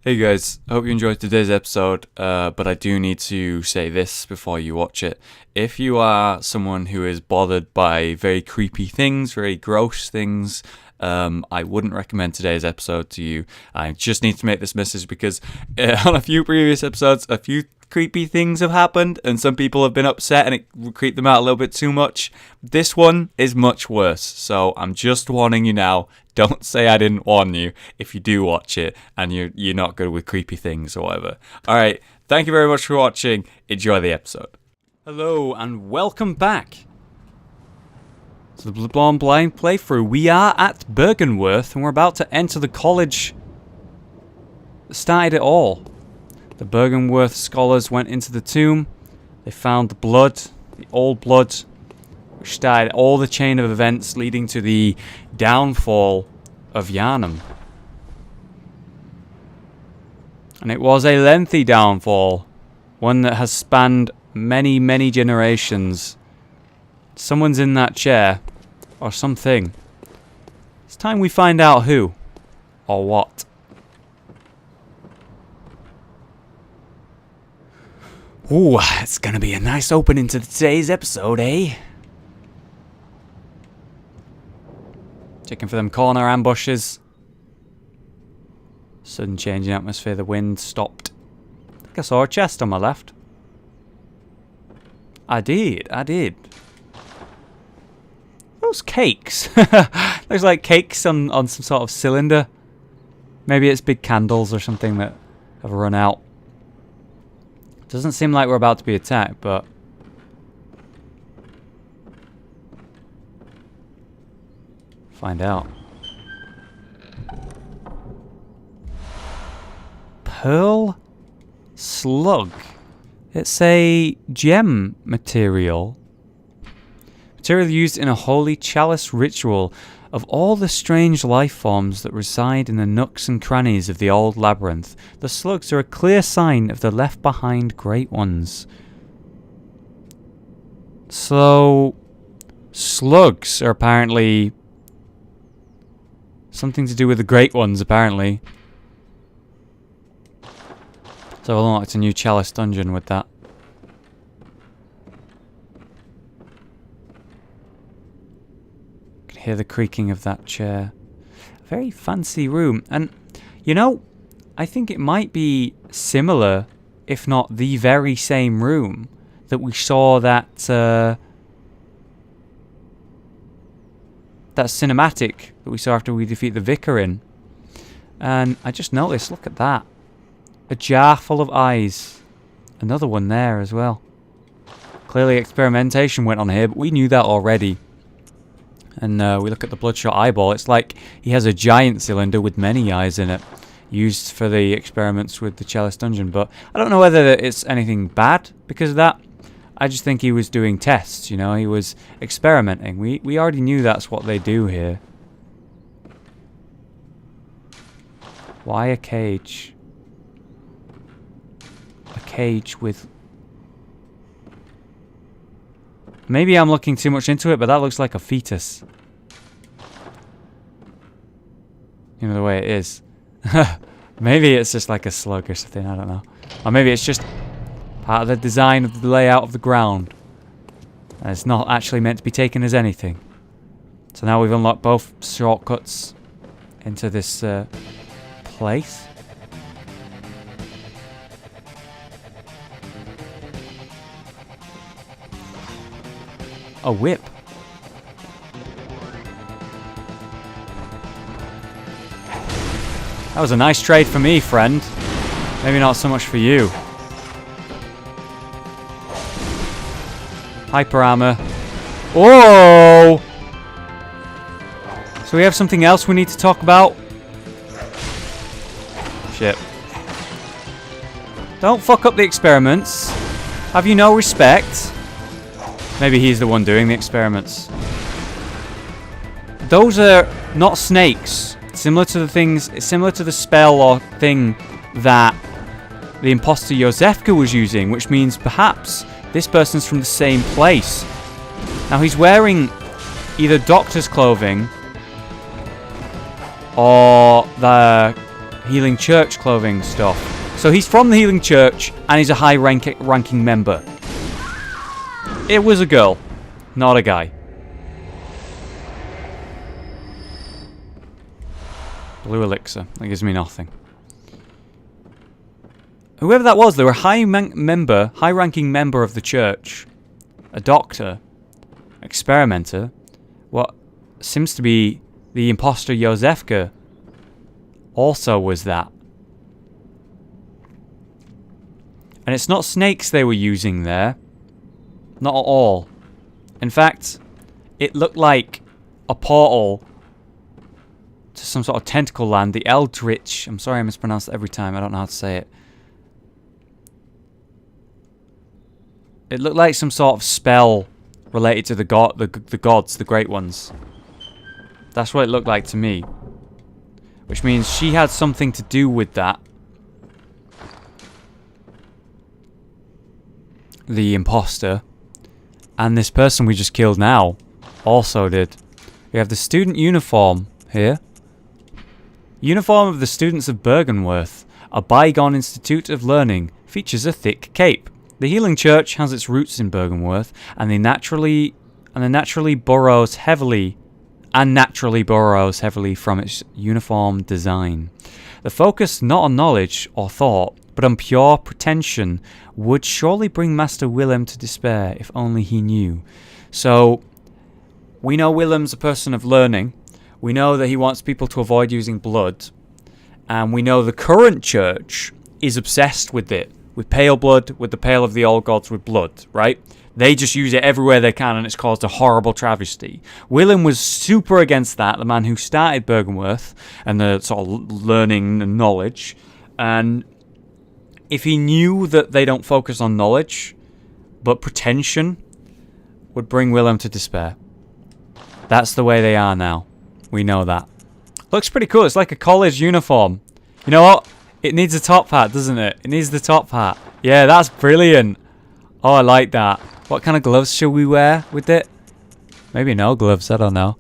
Hey guys, I hope you enjoyed today's episode, but I do need to say this before you watch it. If you are someone who is bothered by very creepy things, very gross things, I wouldn't recommend today's episode to you. I just need to make this message because on a few previous episodes, a few creepy things have happened and some people have been upset and it creeped them out a little bit too much. This one is much worse, so I'm just warning you now. Don't say I didn't warn you if you do watch it and you're not good with creepy things or whatever. Alright, thank you very much for watching. Enjoy the episode. Hello and welcome back to the Bloodborne Blind Playthrough. We are at Bergenworth and we're about to enter the college that started it all. The Bergenworth scholars went into the tomb. They found the blood, the old blood, which started all the chain of events leading to the downfall of Yharnam. And it was a lengthy downfall, one that has spanned many, many generations. Someone's in that chair, or something. It's time we find out who, or what. Ooh, it's gonna be a nice opening to today's episode, eh? Checking for them corner ambushes. Sudden change in atmosphere, the wind stopped. I think I saw a chest on my left. I did. Those cakes. Looks like cakes on some sort of cylinder. Maybe it's big candles or something that have run out. Doesn't seem like we're about to be attacked, but... find out. Pearl slug. It's a gem material. Material used in a holy chalice ritual of all the strange life forms that reside in the nooks and crannies of the old labyrinth. The slugs are a clear sign of the left behind great ones. So, slugs are apparently something to do with the great ones, apparently. So I'll unlock a new chalice dungeon with that. Hear the creaking of that chair. A very fancy room. And, you know, I think it might be similar, if not the very same room, that we saw that cinematic that we saw after we defeat the Vicar in. And I just noticed, look at that. A jar full of eyes. Another one there as well. Clearly experimentation went on here, but we knew that already. And we look at the bloodshot eyeball. It's like he has a giant cylinder with many eyes in it, used for the experiments with the chalice dungeon. But I don't know whether it's anything bad because of that. I just think he was doing tests, you know. He was experimenting. We already knew that's what they do here. Why a cage? A cage with... Maybe I'm looking too much into it, but that looks like a fetus. You know, the way it is. Maybe it's just like a slug or something, I don't know. Or maybe it's just part of the design of the layout of the ground. And it's not actually meant to be taken as anything. So now we've unlocked both shortcuts into this place. A whip. That was a nice trade for me, friend. Maybe not so much for you. Hyper armor. Oh! So we have something else we need to talk about? Shit. Don't fuck up the experiments. Have you no respect? Maybe he's the one doing the experiments. Those are not snakes. Similar to the spell or thing that the imposter Josefka was using, which means perhaps this person's from the same place. Now he's wearing either doctor's clothing or the Healing Church clothing stuff. So he's from the Healing Church, and he's a high-ranking member. It was a girl, not a guy. Blue elixir. That gives me nothing. Whoever that was, they were a high-ranking member of the church. A doctor. Experimenter. What seems to be the imposter Josefka also was that. And it's not snakes they were using there. Not at all. In fact, it looked like a portal to some sort of tentacle land. The Eldritch. I'm sorry I mispronounce it every time. I don't know how to say it. It looked like some sort of spell related to the gods, the great ones. That's what it looked like to me. Which means she had something to do with that. The imposter. And this person we just killed now also did. We have the student uniform here. Uniform of the students of Bergenworth, a bygone institute of learning, features a thick cape. The Healing Church has its roots in Bergenworth, and naturally borrows heavily from its uniform design. The focus not on knowledge or thought, but on pure pretension, would surely bring Master Willem to despair if only he knew. So, we know Willem's a person of learning. We know that he wants people to avoid using blood. And we know the current church is obsessed with it. With pale blood, with the pale of the old gods with blood, right? They just use it everywhere they can, and it's caused a horrible travesty. Willem was super against that, the man who started Bergenworth, and the sort of learning and knowledge. And if he knew that they don't focus on knowledge, but pretension, would bring Willem to despair. That's the way they are now. We know that. Looks pretty cool. It's like a college uniform. You know what? It needs a top hat, doesn't it? It needs the top hat. Yeah, that's brilliant. Oh, I like that. What kind of gloves should we wear with it? Maybe no gloves. I don't know.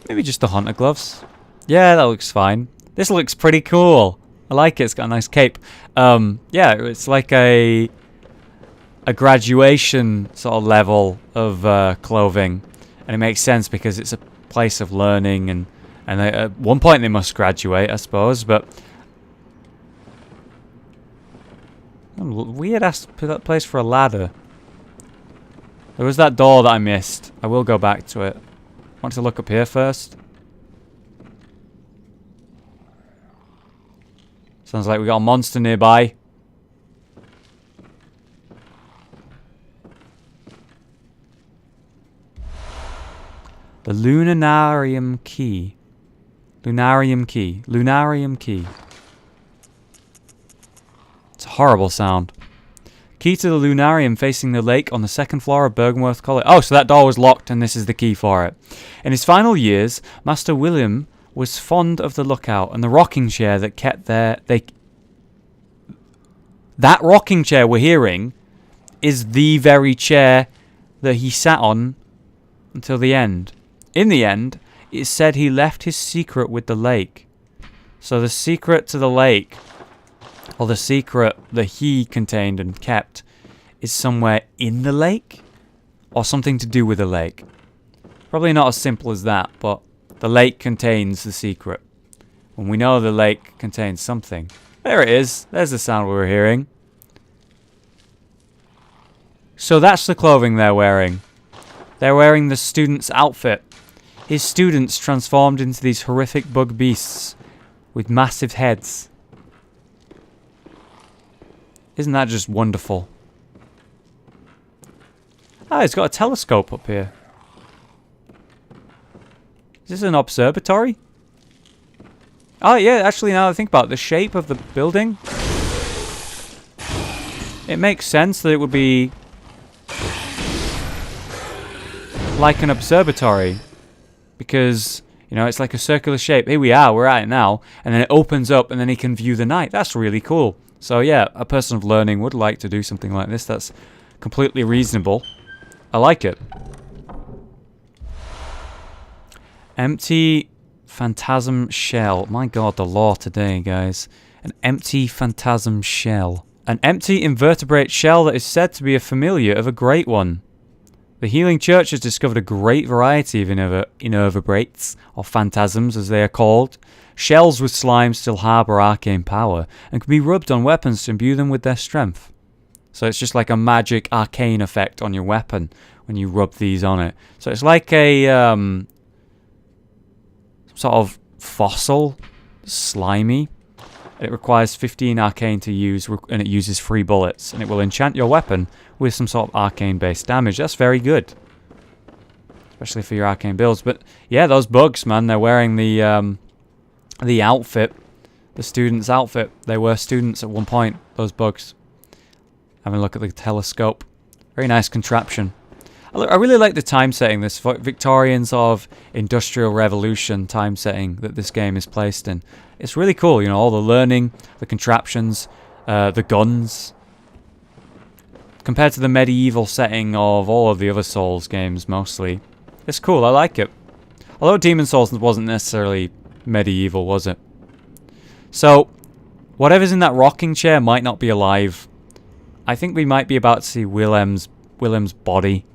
Maybe just the hunter gloves. Yeah, that looks fine. This looks pretty cool. I like it. It's got a nice cape. Yeah, it's like a graduation sort of level of clothing. And it makes sense because it's a place of learning, and at one point they must graduate, I suppose, but weird ass place for a ladder. There was that door that I missed. I will go back to it. Want to look up here first? Sounds like we got a monster nearby. The lunarium key. Lunarium key. Lunarium key. It's a horrible sound. Key to the lunarium facing the lake on the second floor of Bergenworth College. Oh, so that door was locked and this is the key for it. In his final years, Master Willem was fond of the lookout and the rocking chair that kept there. That rocking chair we're hearing is the very chair that he sat on until the end. In the end, it said he left his secret with the lake. So the secret to the lake, or the secret that he contained and kept, is somewhere in the lake? Or something to do with the lake. Probably not as simple as that, but the lake contains the secret. When we know the lake contains something. There it is. There's the sound we were hearing. So that's the clothing they're wearing. They're wearing the student's outfit. His students transformed into these horrific bug beasts with massive heads. Isn't that just wonderful? Ah, it's got a telescope up here. Is this an observatory? Oh yeah, actually now that I think about it, the shape of the building, it makes sense that it would be like an observatory. Because, you know, it's like a circular shape. Here we are, we're at it now. And then it opens up and then he can view the night. That's really cool. So yeah, a person of learning would like to do something like this. That's completely reasonable. I like it. Empty Phantasm shell. My god, the lore today, guys. An empty phantasm shell. An empty invertebrate shell that is said to be a familiar of a great one. The Healing Church has discovered a great variety of invertebrates, or phantasms as they are called. Shells with slime still harbour arcane power, and can be rubbed on weapons to imbue them with their strength. So it's just like a magic arcane effect on your weapon when you rub these on it. So it's like a sort of fossil, slimy. It requires 15 arcane to use, and it uses 3 bullets, and it will enchant your weapon with some sort of arcane-based damage. That's very good, especially for your arcane builds. But yeah, those bugs, man, they're wearing the outfit, the student's outfit. They were students at one point, those bugs. Having a look at the telescope. Very nice contraption. I really like the time setting, this Victorian sort of Industrial Revolution time setting that this game is placed in. It's really cool, you know, all the learning, the contraptions, the guns. Compared to the medieval setting of all of the other Souls games, mostly. It's cool, I like it. Although Demon's Souls wasn't necessarily medieval, was it? So, whatever's in that rocking chair might not be alive. I think we might be about to see Willem's body.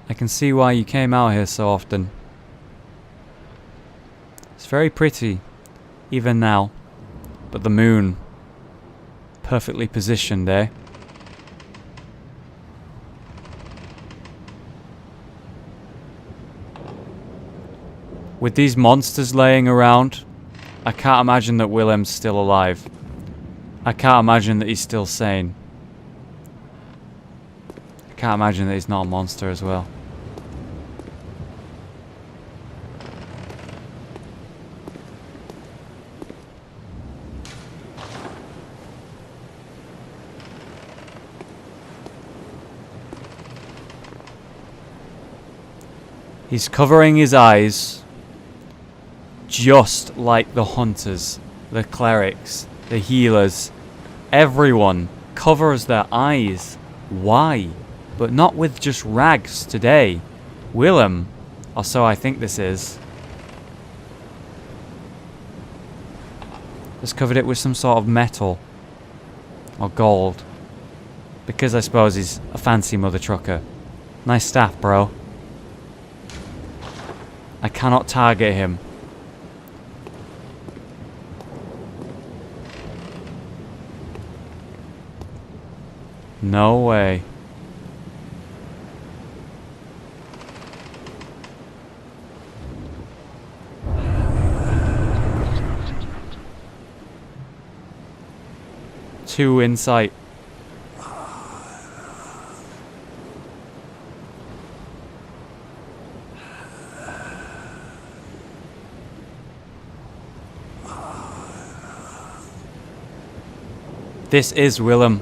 I can see why you came out here so often. It's very pretty, even now. But the moon, perfectly positioned, eh? With these monsters laying around, I can't imagine that Willem's still alive. I can't imagine that he's still sane. I can't imagine that he's not a monster as well. He's covering his eyes, just like the hunters, the clerics, the healers. Everyone covers their eyes. Why? But not with just rags today. Willem, or so I think this is, has covered it with some sort of metal or gold. Because I suppose he's a fancy mother trucker. Nice staff, bro. I cannot target him. No way. Two in sight. This is Willem.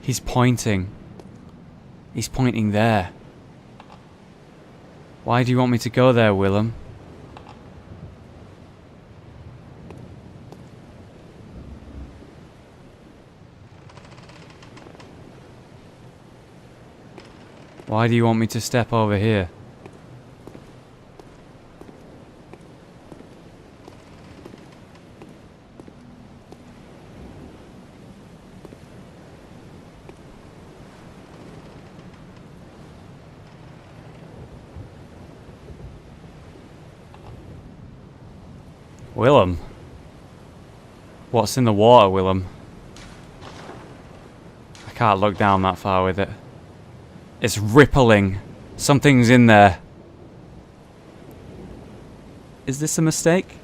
He's pointing. He's pointing there. Why do you want me to go there, Willem? Why do you want me to step over here? Willem? What's in the water, Willem? I can't look down that far with it. It's rippling. Something's in there. Is this a mistake?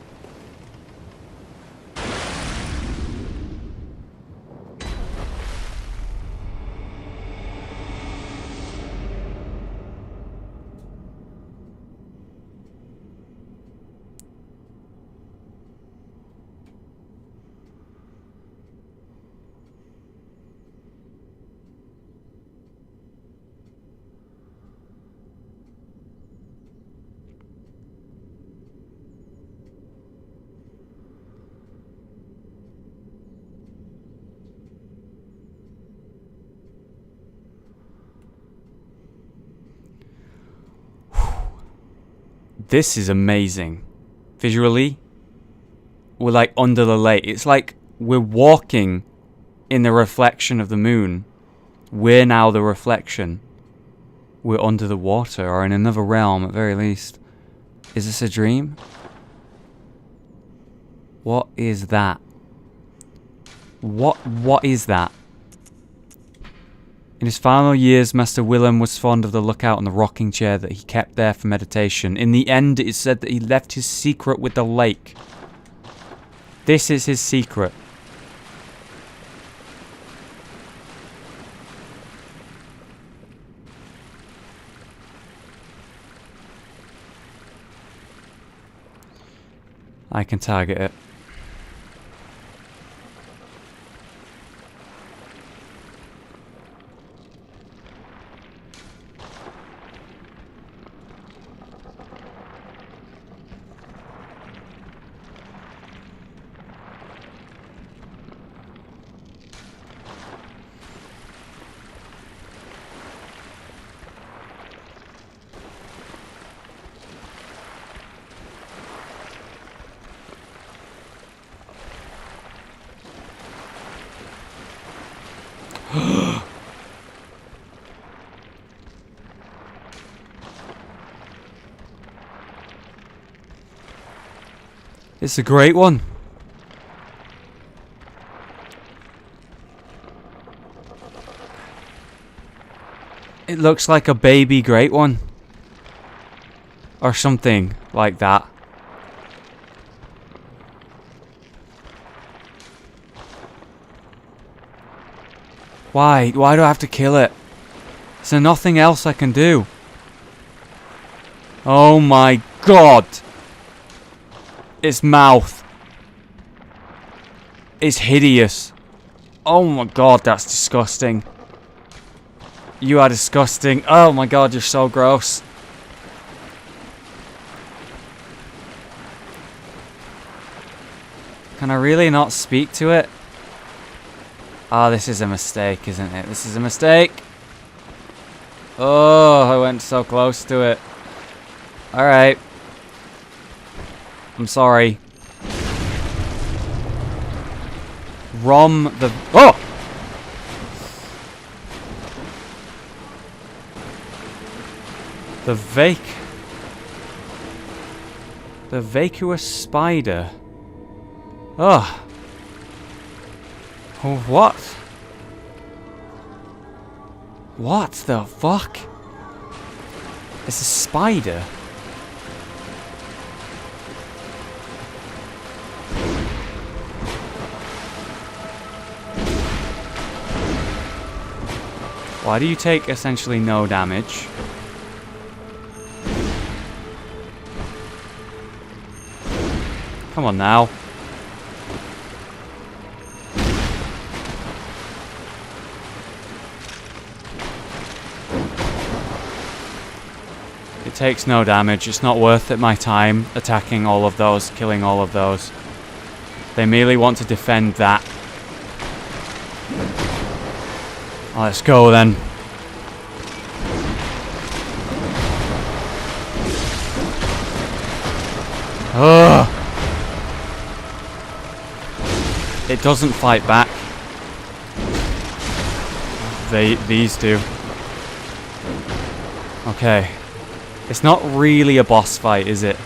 This is amazing. Visually, we're like under the lake. It's like we're walking in the reflection of the moon. We're now the reflection. We're under the water, or in another realm at very least. Is this a dream? What is that? What is that? In his final years, Master Willem was fond of the lookout and the rocking chair that he kept there for meditation. In the end, it is said that he left his secret with the lake. This is his secret. I can target it. It's a great one. It looks like a baby great one. Or something like that. Why? Why do I have to kill it? Is there nothing else I can do? Oh my god! Its mouth is hideous. Oh my god, that's disgusting. You are disgusting. Oh my god, you're so gross. Can I really not speak to it? Oh, this is a mistake, isn't it? This is a mistake. Oh, I went so close to it. Alright. I'm sorry. Rom the... Oh! The vacuous spider. Oh. Oh, what? What the fuck? It's a spider. Why do you take essentially no damage? Come on now. It takes no damage. It's not worth it my time attacking all of those, killing all of those. They merely want to defend that. Let's go then. Ugh. It doesn't fight back. These do. Okay. It's not really a boss fight, is it?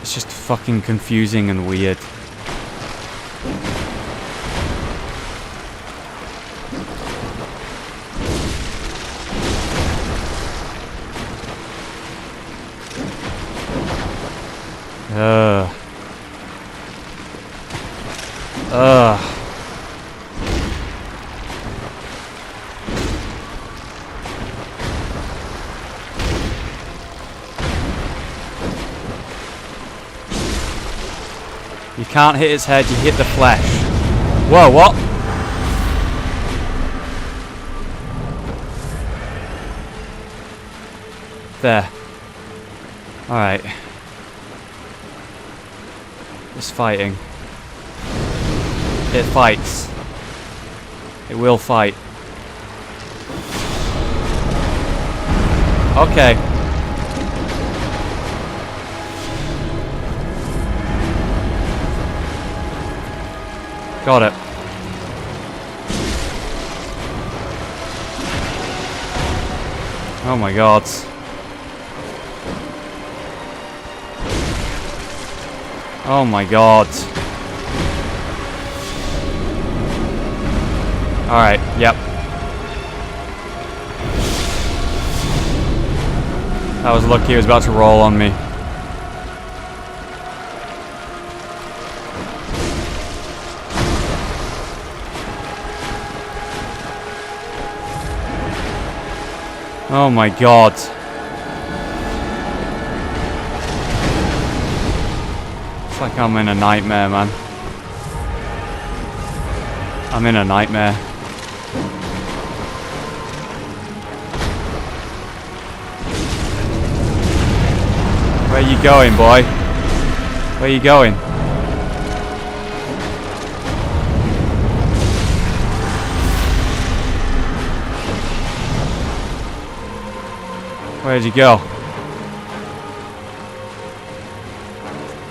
It's just fucking confusing and weird. You can't hit its head, you hit the flesh. Whoa, what? There. Alright. It's fighting. It fights. It will fight. Okay. Got it. Oh my god. Oh my god. Alright, yep. I was lucky he was about to roll on me. Oh my god. It's like I'm in a nightmare, man. I'm in a nightmare. Where you going, boy? Where you going? Where'd you go?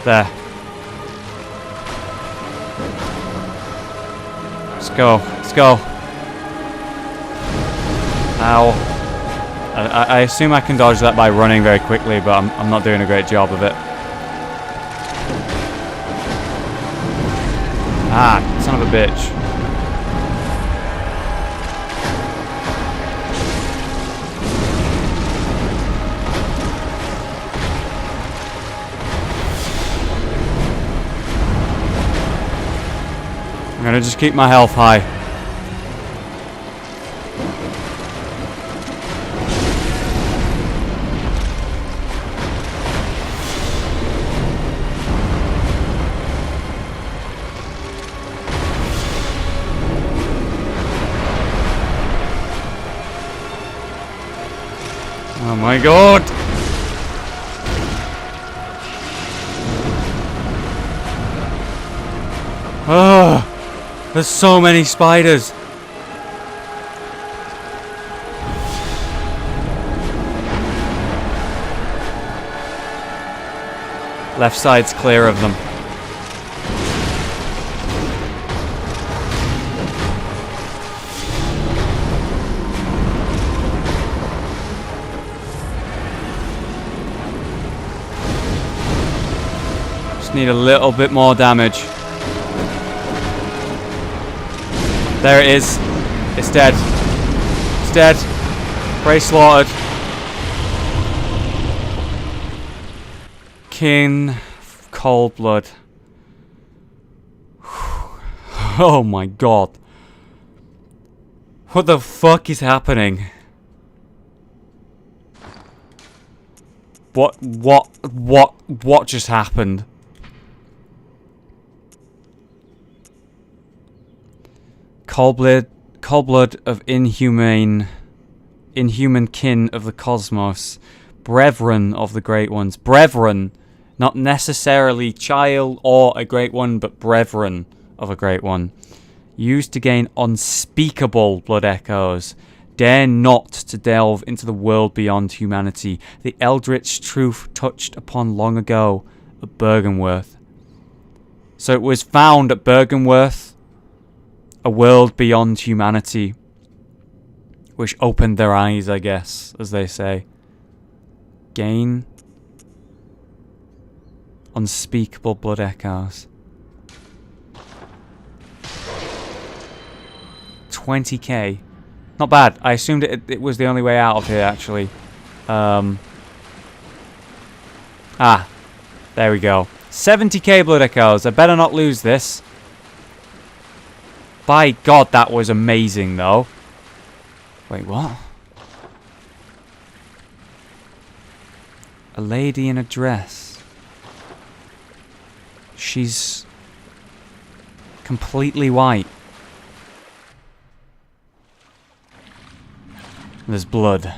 There. Let's go. Let's go. Ow. I assume I can dodge that by running very quickly, but I'm not doing a great job of it. Ah, son of a bitch. I'm gonna just keep my health high. Oh my god! Oh, there's so many spiders. Left side's clear of them. Just need a little bit more damage. There it is. It's dead. It's dead. Prey slaughtered. Kin cold blood. Oh my god. What the fuck is happening? What just happened? Cold blood of inhuman kin of the cosmos, brethren of the great ones. Brethren, not necessarily child or a great one, but brethren of a great one. Used to gain unspeakable blood echoes. Dare not to delve into the world beyond humanity. The eldritch truth touched upon long ago at Bergenworth. So it was found at Bergenworth, a world beyond humanity, which opened their eyes, I guess, as they say. Gain unspeakable blood echoes. 20k. Not bad. I assumed it was the only way out of here, actually. There we go. 70k blood echoes. I better not lose this. By God, that was amazing, though. Wait, what? A lady in a dress. She's completely white. There's blood.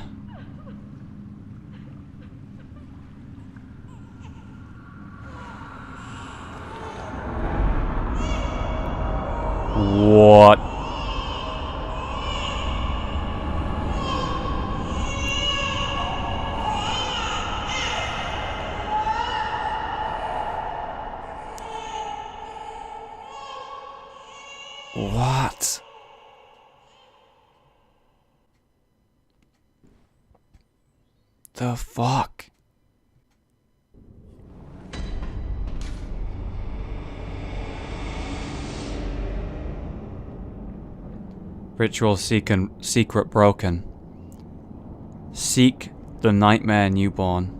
What? What? The fuck? Ritual secret broken. Seek the nightmare newborn.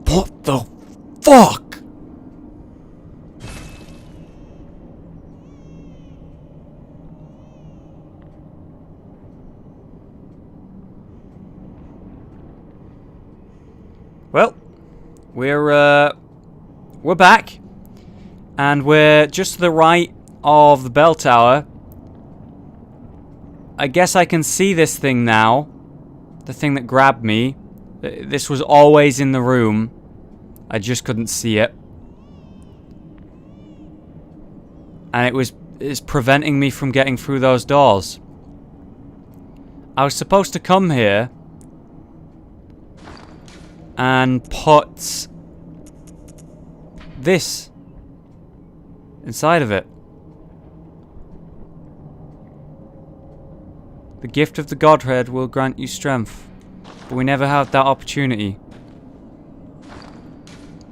What the fuck? Well, we're back, and we're just to the right of the bell tower. I guess I can see this thing now. The thing that grabbed me. This was always in the room. I just couldn't see it. And it's preventing me from getting through those doors. I was supposed to come here and put this inside of it. The gift of the Godhead will grant you strength. But we never had that opportunity.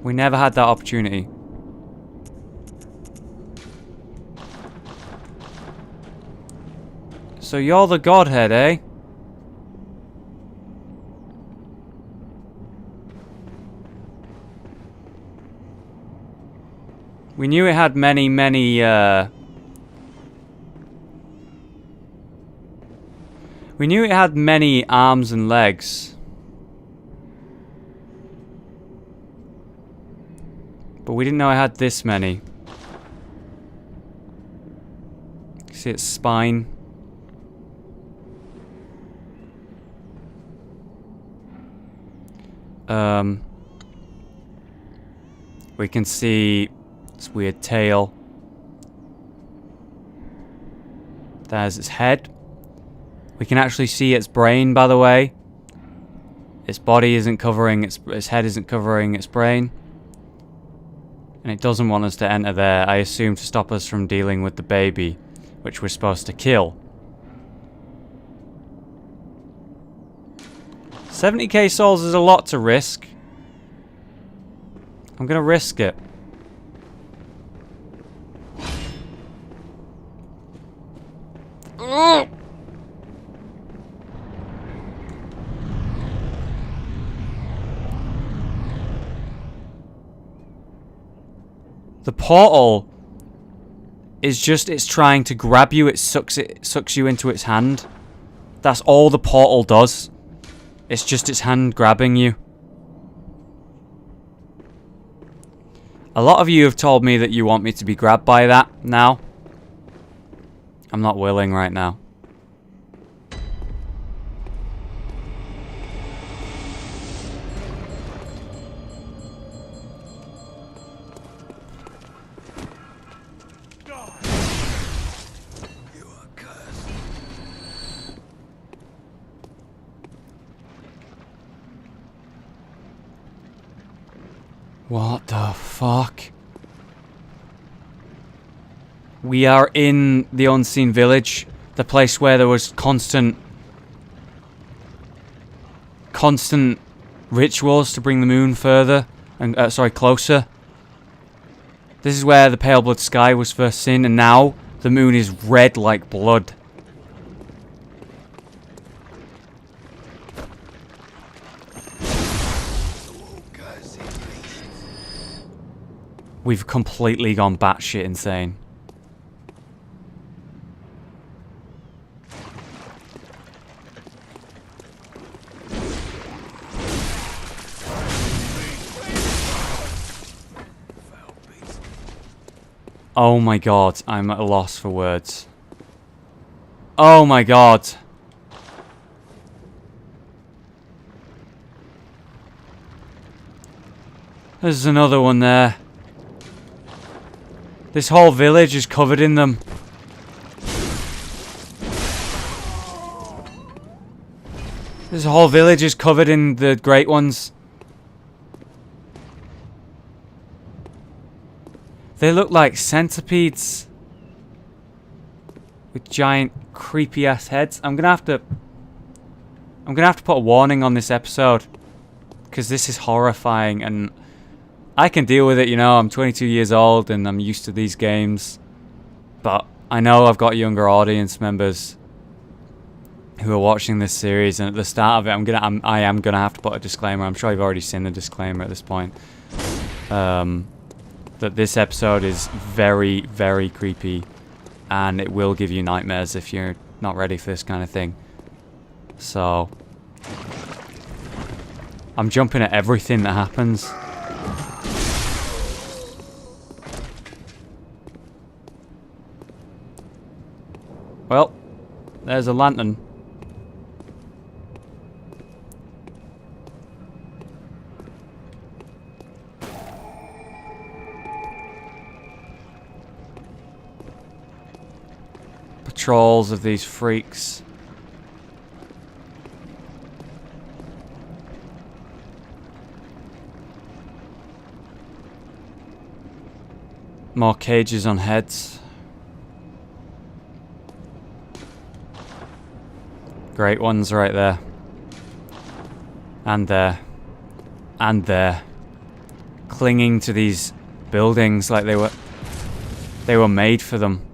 We never had that opportunity. So you're the Godhead, eh? We knew it had many, we knew it had many arms and legs. But we didn't know it had this many. See its spine. We can see its weird tail. There's its head. We can actually see its brain, by the way. Its body isn't covering its head isn't covering its brain. And it doesn't want us to enter there, I assume to stop us from dealing with the baby, which we're supposed to kill. 70k souls is a lot to risk. I'm gonna risk it. Ugh. The portal is just, it's trying to grab you, it sucks you into its hand. That's all the portal does. It's just its hand grabbing you. A lot of you have told me that you want me to be grabbed by that now. I'm not willing right now. What the fuck? We are in the unseen village, the place where there was constant rituals to bring the moon further and closer. This is where the pale blood sky was first seen, and now the moon is red like blood. We've completely gone batshit insane. Oh my god, I'm at a loss for words. Oh my god. There's another one there. This whole village is covered in them. This whole village is covered in the great ones. They look like centipedes with giant creepy ass heads. I'm gonna have to put a warning on this episode because this is horrifying, and I can deal with it, you know. I'm 22 years old and I'm used to these games, but I know I've got younger audience members who are watching this series, and at the start of it, I am gonna have to put a disclaimer. I'm sure you've already seen the disclaimer at this point. That this episode is very, very creepy, and it will give you nightmares if you're not ready for this kind of thing. So, I'm jumping at everything that happens. Well, there's a lantern. Patrols of these freaks. More cages on heads. Great ones right there. And there. And there. Clinging to these buildings like they were made for them.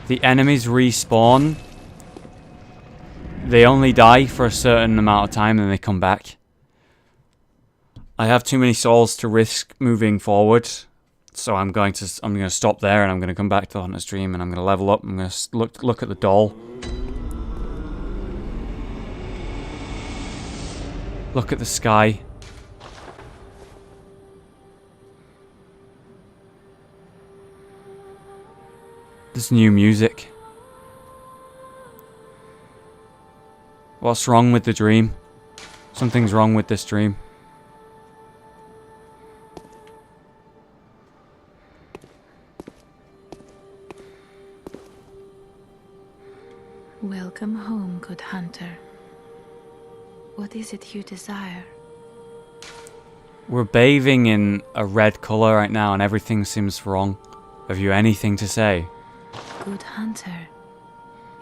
The enemies respawn. They only die for a certain amount of time and they come back. I have too many souls to risk moving forward, so I'm going to stop there, and I'm going to come back to the Hunter's Dream, and I'm going to level up. I'm going to look at the doll. Look at the sky. There's new music. What's wrong with the dream? Something's wrong with this dream. Welcome home, good hunter. What is it you desire? We're bathing in a red colour right now and everything seems wrong. Have you anything to say? Good hunter,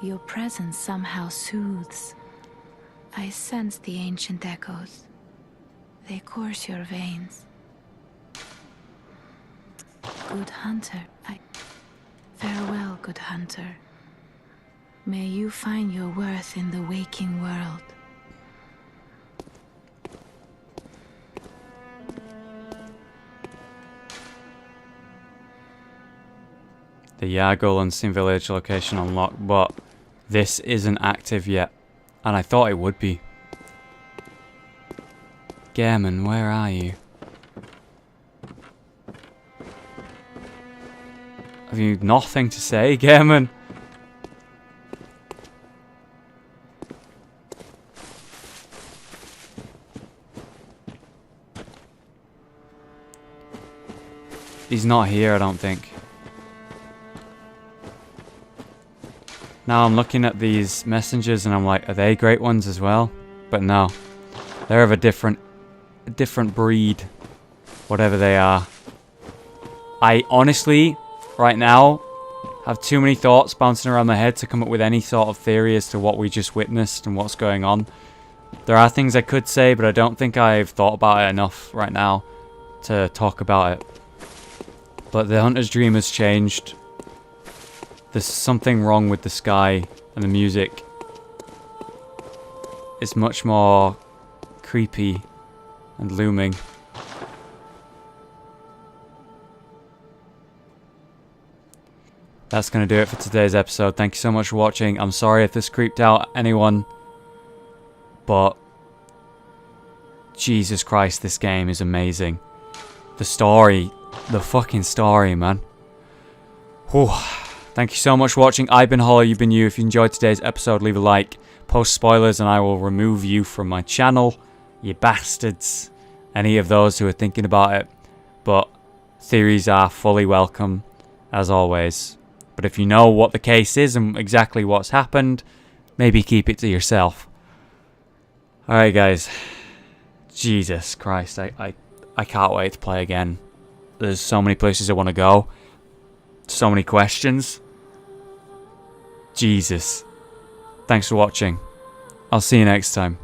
your presence somehow soothes. I sense the ancient echoes. They course your veins. Good hunter, Farewell, good hunter. May you find your worth in the waking world. The Yargul Unseen Village location unlocked, but this isn't active yet, and I thought it would be. Gehrman, where are you? Have you nothing to say, Gehrman? He's not here, I don't think. Now I'm looking at these messengers and I'm like, are they great ones as well? But no. They're of a different breed. Whatever they are. I honestly, right now, have too many thoughts bouncing around my head to come up with any sort of theory as to what we just witnessed and what's going on. There are things I could say, but I don't think I've thought about it enough right now to talk about it. But the Hunter's Dream has changed. There's something wrong with the sky and the music. It's much more creepy and looming. That's going to do it for today's episode. Thank you so much for watching. I'm sorry if this creeped out anyone, but Jesus Christ, this game is amazing. The story, the fucking story, man. Whew. Thank you so much for watching. I've been Hollow, you've been you. If you enjoyed today's episode, leave a like, post spoilers, and I will remove you from my channel. You bastards. Any of those who are thinking about it. But theories are fully welcome, as always. But if you know what the case is and exactly what's happened, maybe keep it to yourself. Alright guys. Jesus Christ, I can't wait to play again. There's so many places I want to go. So many questions. Jesus. Thanks for watching. I'll see you next time.